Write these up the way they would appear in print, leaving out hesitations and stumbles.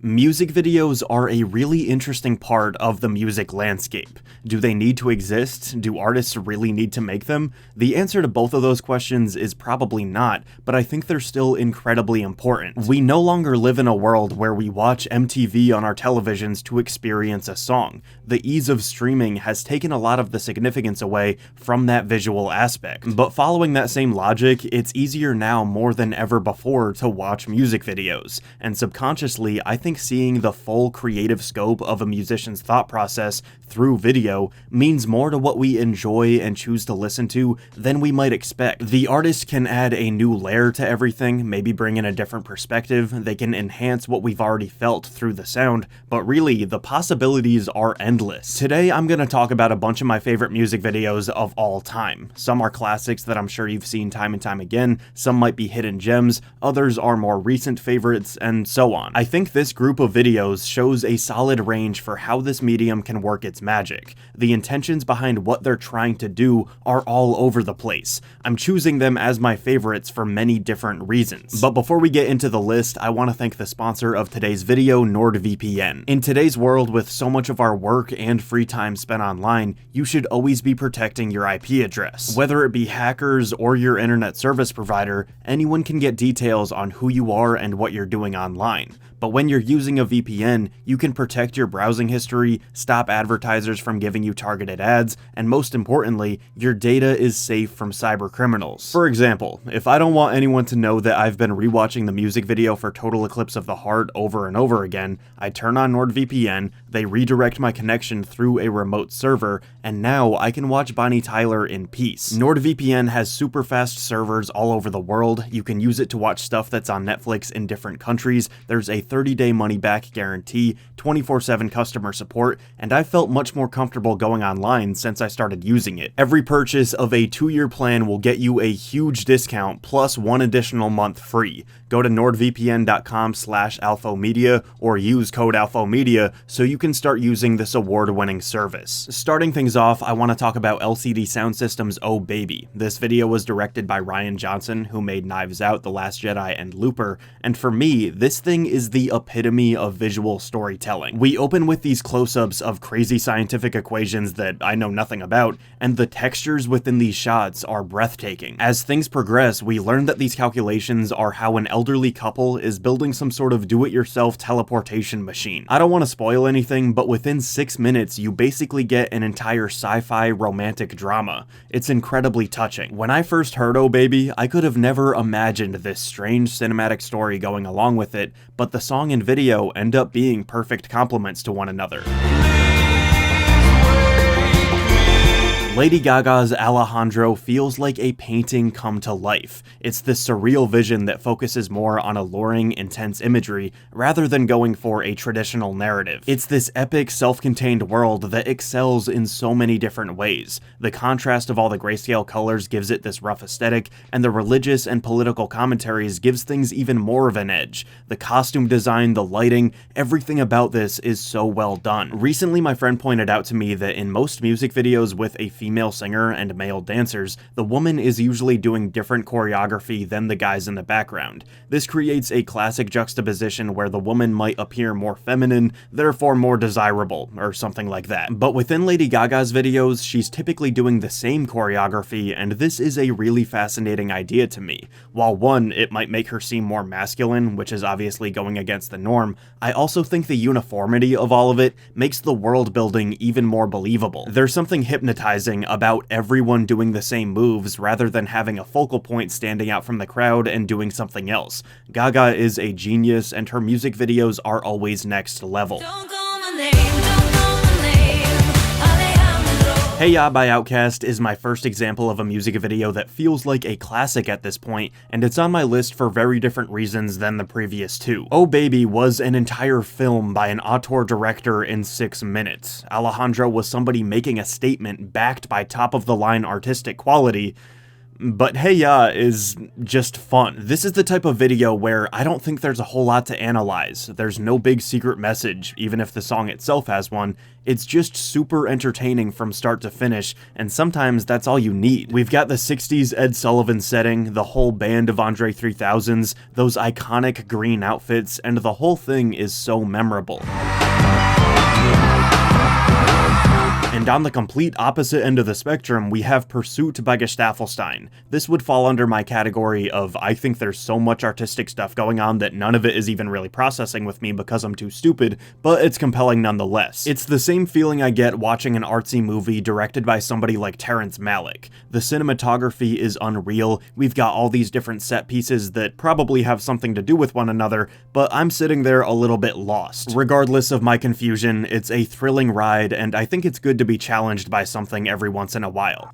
Music videos are a really interesting part of the music landscape. Do they need to exist? Do artists really need to make them? The answer to both of those questions is probably not, but I think they're still incredibly important. We no longer live in a world where we watch MTV on our televisions to experience a song. The ease of streaming has taken a lot of the significance away from that visual aspect. But following that same logic, it's easier now more than ever before to watch music videos, and subconsciously, I think seeing the full creative scope of a musician's thought process through video means more to what we enjoy and choose to listen to than we might expect. The artist can add a new layer to everything, maybe bring in a different perspective, they can enhance what we've already felt through the sound, but really, the possibilities are endless. Today, I'm going to talk about a bunch of my favorite music videos of all time. Some are classics that I'm sure you've seen time and time again, some might be hidden gems, others are more recent favorites, and so on. I think this group of videos shows a solid range for how this medium can work its magic. The intentions behind what they're trying to do are all over the place. I'm choosing them as my favorites for many different reasons. But before we get into the list, I want to thank the sponsor of today's video, NordVPN. In today's world, with so much of our work and free time spent online, you should always be protecting your IP address. Whether it be hackers or your internet service provider, anyone can get details on who you are and what you're doing online. But when you're using a VPN, you can protect your browsing history, stop advertisers from giving you targeted ads, and most importantly, your data is safe from cyber criminals. For example, if I don't want anyone to know that I've been rewatching the music video for Total Eclipse of the Heart over and over again, I turn on NordVPN, they redirect my connection through a remote server, and now I can watch Bonnie Tyler in peace. NordVPN has super fast servers all over the world. You can use it to watch stuff that's on Netflix in different countries. There's a 30-day money-back guarantee, 24/7 customer support, and I've felt much more comfortable going online since I started using it. Every purchase of a 2-year plan will get you a huge discount plus 1 additional month free. Go to nordvpn.com/alphomedia or use code alphomedia so you can start using this award-winning service. Starting things off, I want to talk about LCD Sound System's Oh Baby. This video was directed by Rian Johnson, who made Knives Out, The Last Jedi, and Looper, and for me, this thing is the epitome of visual storytelling. We open with these close-ups of crazy scientific equations that I know nothing about, and the textures within these shots are breathtaking. As things progress, we learn that these calculations are how an elderly couple is building some sort of do-it-yourself teleportation machine. I don't want to spoil anything, but within 6 minutes, you basically get an entire sci-fi romantic drama. It's incredibly touching. When I first heard Oh Baby, I could have never imagined this strange cinematic story going along with it, but the song and video end up being perfect complements to one another. Lady Gaga's Alejandro feels like a painting come to life. It's this surreal vision that focuses more on alluring, intense imagery rather than going for a traditional narrative. It's this epic, self-contained world that excels in so many different ways. The contrast of all the grayscale colors gives it this rough aesthetic, and the religious and political commentaries gives things even more of an edge. The costume design, the lighting, everything about this is so well done. Recently, my friend pointed out to me that in most music videos with a female singer and male dancers, the woman is usually doing different choreography than the guys in the background. This creates a classic juxtaposition where the woman might appear more feminine, therefore more desirable, or something like that. But within Lady Gaga's videos, she's typically doing the same choreography, and this is a really fascinating idea to me. While one, it might make her seem more masculine, which is obviously going against the norm, I also think the uniformity of all of it makes the world building even more believable. There's something hypnotizing about everyone doing the same moves rather than having a focal point standing out from the crowd and doing something else. Gaga is a genius, and her music videos are always next level. Hey Ya by Outkast is my first example of a music video that feels like a classic at this point, and it's on my list for very different reasons than the previous two. Oh Baby was an entire film by an auteur director in 6 minutes. Alejandro was somebody making a statement backed by top-of-the-line artistic quality. But Hey Ya is just fun. This is the type of video where I don't think there's a whole lot to analyze. There's no big secret message, even if the song itself has one. It's just super entertaining from start to finish, and sometimes that's all you need. We've got the 60s Ed Sullivan setting, the whole band of Andre 3000s, those iconic green outfits, and the whole thing is so memorable. And on the complete opposite end of the spectrum, we have Pursuit by Gestaffelstein. This would fall under my category of I think there's so much artistic stuff going on that none of it is even really processing with me because I'm too stupid, but it's compelling nonetheless. It's the same feeling I get watching an artsy movie directed by somebody like Terrence Malick. The cinematography is unreal, we've got all these different set pieces that probably have something to do with one another, but I'm sitting there a little bit lost. Regardless of my confusion, it's a thrilling ride, and I think it's good to be challenged by something every once in a while.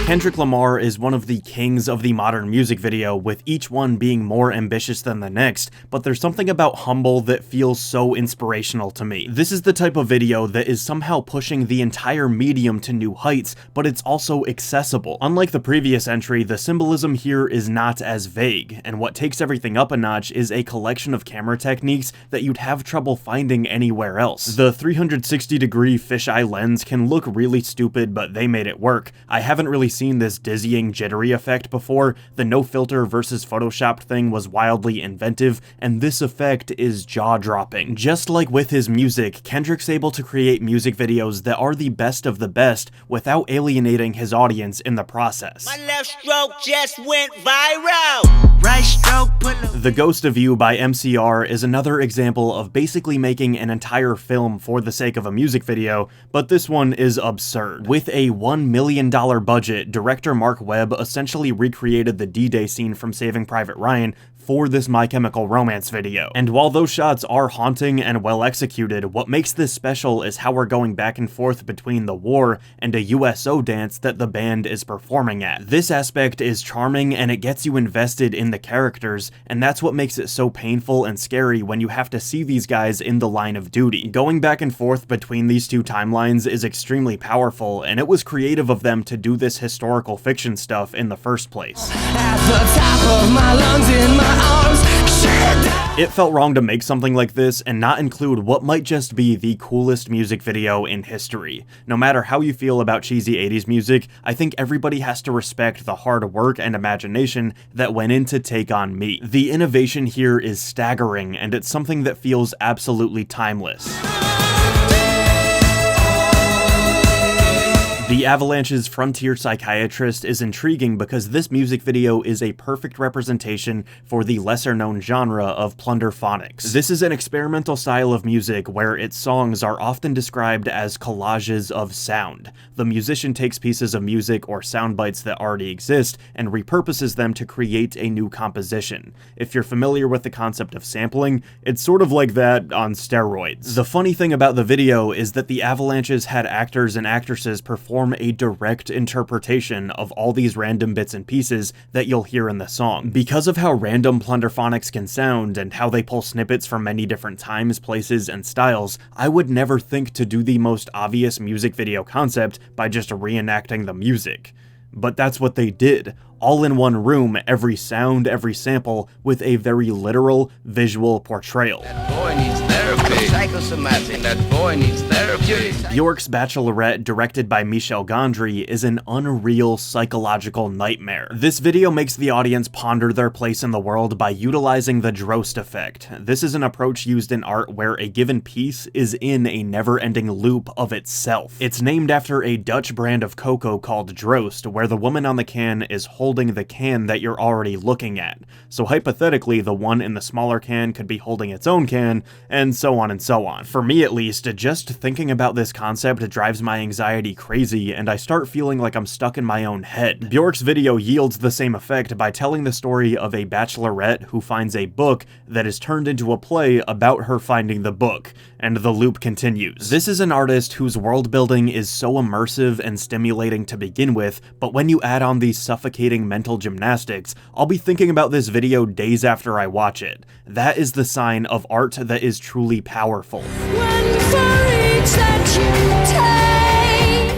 Kendrick Lamar is one of the kings of the modern music video, with each one being more ambitious than the next, but there's something about Humble that feels so inspirational to me. This is the type of video that is somehow pushing the entire medium to new heights, but it's also accessible. Unlike the previous entry, the symbolism here is not as vague, and what takes everything up a notch is a collection of camera techniques that you'd have trouble finding anywhere else. The 360-degree fisheye lens can look really stupid, but they made it work. I haven't really seen this dizzying jittery effect before. The no filter versus photoshopped thing was wildly inventive, and this effect is jaw-dropping. Just like with his music, Kendrick's able to create music videos that are the best of the best without alienating his audience in the process. My left stroke just went viral. Right stroke put The Ghost of You by MCR is another example of basically making an entire film for the sake of a music video, but this one is absurd. With a $1 million budget, director Mark Webb essentially recreated the D-Day scene from Saving Private Ryan for this My Chemical Romance video. And while those shots are haunting and well executed, what makes this special is how we're going back and forth between the war and a USO dance that the band is performing at. This aspect is charming and it gets you invested in the characters, and that's what makes it so painful and scary when you have to see these guys in the line of duty. Going back and forth between these two timelines is extremely powerful, and it was creative of them to do this historical fiction stuff in the first place. At the top of my lungs, in my arms, it felt wrong to make something like this and not include what might just be the coolest music video in history. No matter how you feel about cheesy 80s music, I think everybody has to respect the hard work and imagination that went into Take On Me. The innovation here is staggering, and it's something that feels absolutely timeless. The Avalanche's Frontier Psychiatrist is intriguing because this music video is a perfect representation for the lesser-known genre of Plunderphonics. This is an experimental style of music where its songs are often described as collages of sound. The musician takes pieces of music or sound bites that already exist and repurposes them to create a new composition. If you're familiar with the concept of sampling, it's sort of like that on steroids. The funny thing about the video is that the Avalanches had actors and actresses perform a direct interpretation of all these random bits and pieces that you'll hear in the song. Because of how random Plunderphonics can sound and how they pull snippets from many different times, places, and styles, I would never think to do the most obvious music video concept by just reenacting the music. But that's what they did. All in one room, every sound, every sample, with a very literal, visual portrayal. That boy needs therapy. Psychosomatic. That boy needs therapy. Bjork's Bachelorette, directed by Michel Gondry, is an unreal psychological nightmare. This video makes the audience ponder their place in the world by utilizing the Drost effect. This is an approach used in art where a given piece is in a never-ending loop of itself. It's named after a Dutch brand of cocoa called Drost, where the woman on the can is holding the can that you're already looking at. So hypothetically, the one in the smaller can could be holding its own can, and so on and so on. For me at least, just thinking about this concept drives my anxiety crazy, and I start feeling like I'm stuck in my own head. Bjork's video yields the same effect by telling the story of a bachelorette who finds a book that is turned into a play about her finding the book, and the loop continues. This is an artist whose world building is so immersive and stimulating to begin with, but when you add on these suffocating mental gymnastics, I'll be thinking about this video days after I watch it. That is the sign of art that is truly powerful.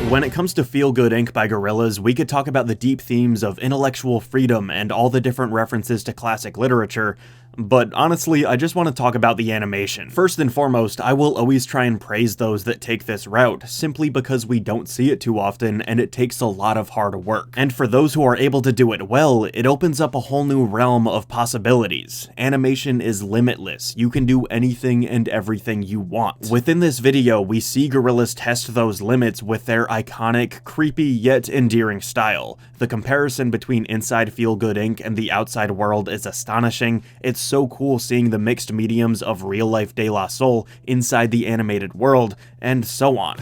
When it comes to Feel Good Inc. by Gorillaz, we could talk about the deep themes of intellectual freedom and all the different references to classic literature, but honestly, I just want to talk about the animation. First and foremost, I will always try and praise those that take this route, simply because we don't see it too often and it takes a lot of hard work. And for those who are able to do it well, it opens up a whole new realm of possibilities. Animation is limitless. You can do anything and everything you want. Within this video, we see Gorillaz test those limits with their iconic, creepy yet endearing style. The comparison between inside Feel Good Inc. and the outside world is astonishing. It's so cool seeing the mixed mediums of real-life De La Soul inside the animated world, and so on.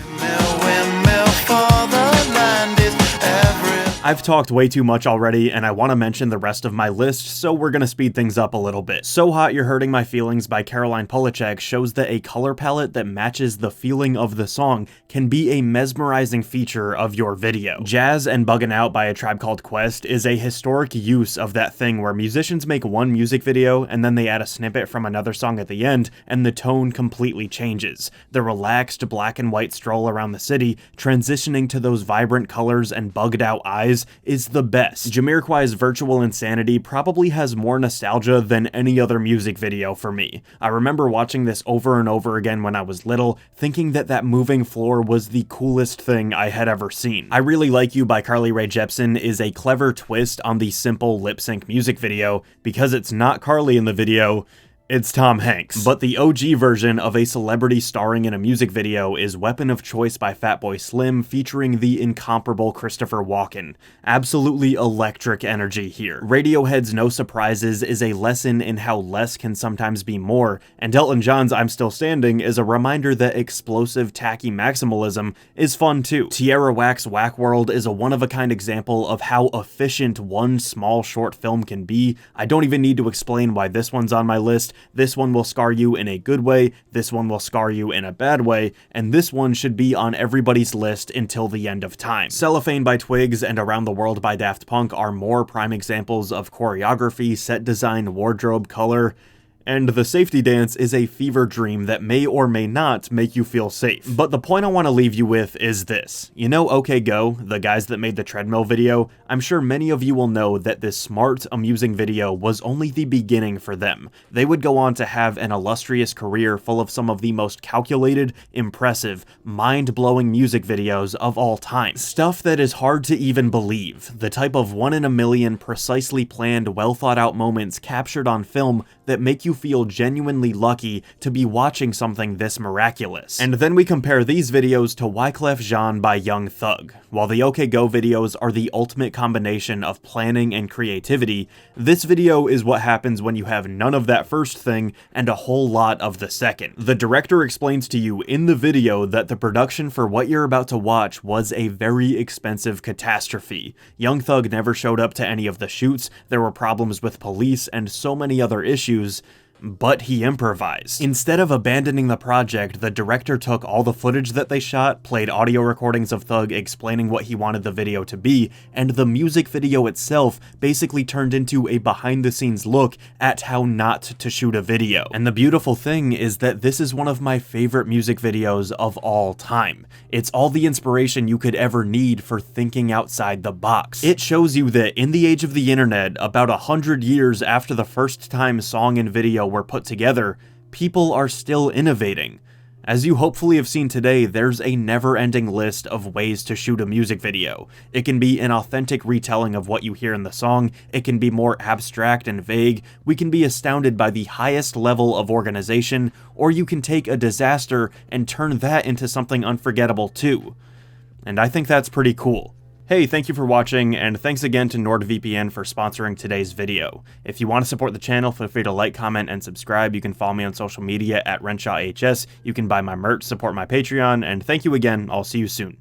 I've talked way too much already, and I want to mention the rest of my list, so we're gonna speed things up a little bit. So Hot You're Hurting My Feelings by Caroline Polachek shows that a color palette that matches the feeling of the song can be a mesmerizing feature of your video. Jazz and Buggin' Out by A Tribe Called Quest is a historic use of that thing where musicians make one music video and then they add a snippet from another song at the end, and the tone completely changes. The relaxed black and white stroll around the city, transitioning to those vibrant colors and bugged out eyes, is the best. Jamiroquai's Virtual Insanity probably has more nostalgia than any other music video for me. I remember watching this over and over again when I was little, thinking that that moving floor was the coolest thing I had ever seen. I Really Like You by Carly Rae Jepsen is a clever twist on the simple lip sync music video, because it's not Carly in the video, it's Tom Hanks. But the OG version of a celebrity starring in a music video is Weapon of Choice by Fatboy Slim, featuring the incomparable Christopher Walken. Absolutely electric energy here. Radiohead's No Surprises is a lesson in how less can sometimes be more, and Elton John's I'm Still Standing is a reminder that explosive, tacky maximalism is fun too. Tierra Whack's Whack World is a one-of-a-kind example of how efficient one small short film can be. I don't even need to explain why this one's on my list. This one will scar you in a good way, this one will scar you in a bad way, and this one should be on everybody's list until the end of time. Cellophane by Twigs and Around the World by Daft Punk are more prime examples of choreography, set design, wardrobe, color, and the safety dance is a fever dream that may or may not make you feel safe. But the point I want to leave you with is this. You know OK Go, the guys that made the treadmill video? I'm sure many of you will know that this smart, amusing video was only the beginning for them. They would go on to have an illustrious career full of some of the most calculated, impressive, mind-blowing music videos of all time. Stuff that is hard to even believe. The type of 1 in a million precisely planned, well-thought-out moments captured on film that make you feel genuinely lucky to be watching something this miraculous. And then we compare these videos to Wyclef Jean by Young Thug. While the OK Go videos are the ultimate combination of planning and creativity, this video is what happens when you have none of that first thing and a whole lot of the second. The director explains to you in the video that the production for what you're about to watch was a very expensive catastrophe. Young Thug never showed up to any of the shoots, there were problems with police and so many other issues, but he improvised. Instead of abandoning the project, the director took all the footage that they shot, played audio recordings of Thug explaining what he wanted the video to be, and the music video itself basically turned into a behind-the-scenes look at how not to shoot a video. And the beautiful thing is that this is one of my favorite music videos of all time. It's all the inspiration you could ever need for thinking outside the box. It shows you that in the age of the internet, about 100 years after the first time song and video were put together, people are still innovating. As you hopefully have seen today, there's a never-ending list of ways to shoot a music video. It can be an authentic retelling of what you hear in the song, it can be more abstract and vague, we can be astounded by the highest level of organization, or you can take a disaster and turn that into something unforgettable too. And I think that's pretty cool. Hey, thank you for watching, and thanks again to NordVPN for sponsoring today's video. If you want to support the channel, feel free to like, comment, and subscribe. You can follow me on social media at RenshawHS. You can buy my merch, support my Patreon, and thank you again. I'll see you soon.